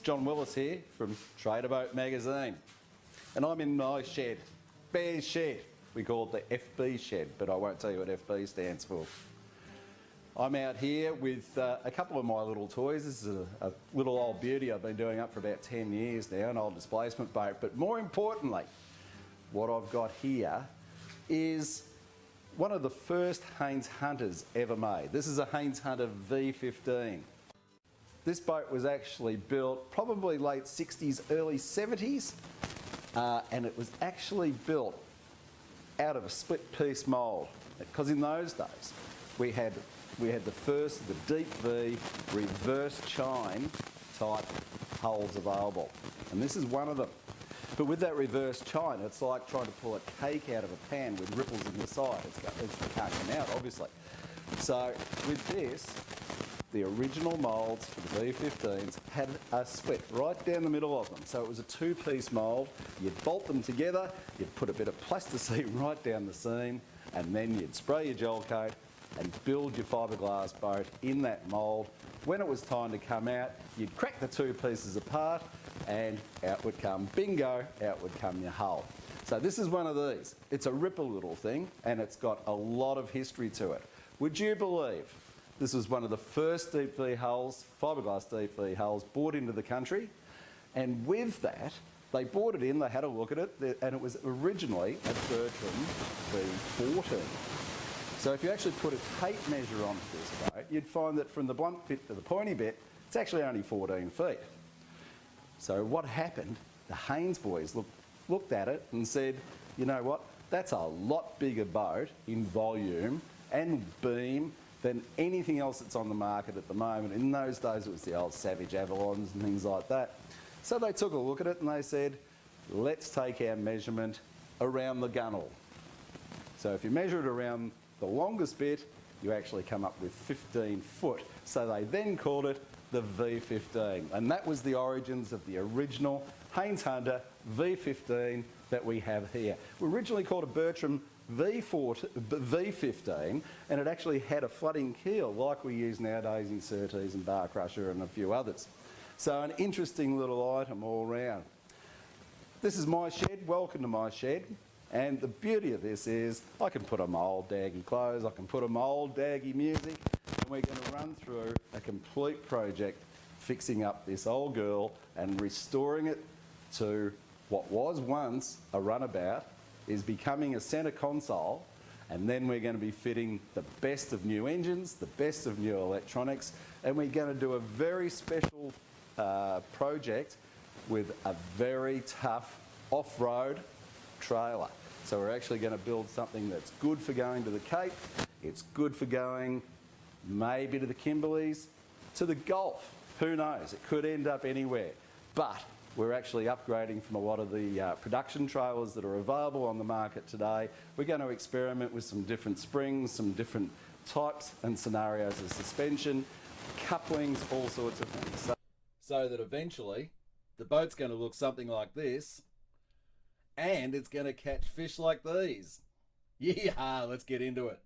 John Willis here from Trader Boat Magazine, and I'm in my shed, Bear's shed. We call it the FB shed, but I won't tell you what FB stands for. I'm out here with a couple of my little toys. This is a little old beauty I've been doing up for about 10 years now, an old displacement boat, but more importantly, what I've got here is one of the first Haines Hunters ever made. This is a Haines Hunter V15. This boat was actually built probably late 60s, early 70s, and it was actually built out of a split piece mould, because in those days we had the first of the deep V reverse chine type hulls available, and this is one of them. But with that reverse chine, it's like trying to pull a cake out of a pan with ripples in the side. It can't come out, obviously. So with this, the original moulds for the V15s had a split right down the middle of them. So it was a two-piece mould. You'd bolt them together, you'd put a bit of plasticine right down the seam, and then you'd spray your gel coat and build your fiberglass boat in that mould. When it was time to come out, you'd crack the two pieces apart and out would come, bingo, out would come your hull. So this is one of these. It's a ripple little thing, and it's got a lot of history to it. Would you believe this was one of the first deep V hulls, fiberglass deep V hulls, brought into the country? And with that, they brought it in, they had a look at it, and it was originally a Bertram V15. So if you actually put a tape measure onto this boat, you'd find that from the blunt bit to the pointy bit, it's actually only 14 feet. So what happened, the Haines boys looked at it and said, you know what, that's a lot bigger boat in volume and beam than anything else that's on the market at the moment. In those days, it was the old Savage Avalons and things like that. So they took a look at it and they said, let's take our measurement around the gunnel. So if you measure it around the longest bit, you actually come up with 15 foot. So they then called it the V15. And that was the origins of the original Haines Hunter V15 that we have here. We originally called it Bertram V15, and it actually had a flooding keel like we use nowadays in Surtees and Bar Crusher and a few others. So an interesting little item all round. This is my shed, welcome to my shed, and the beauty of this is I can put on my old daggy clothes, I can put on my old daggy music, and we're going to run through a complete project fixing up this old girl and restoring it to what was once a runabout, is becoming a centre console, and then we're going to be fitting the best of new engines, the best of new electronics, and we're going to do a very special project with a very tough off-road trailer. So we're actually going to build something that's good for going to the Cape, it's good for going maybe to the Kimberleys, to the Gulf, who knows, it could end up anywhere. But we're actually upgrading from a lot of the production trailers that are available on the market today. We're going to experiment with some different springs, some different types and scenarios of suspension, couplings, all sorts of things. So that eventually the boat's going to look something like this, and it's going to catch fish like these. Yeah, let's get into it.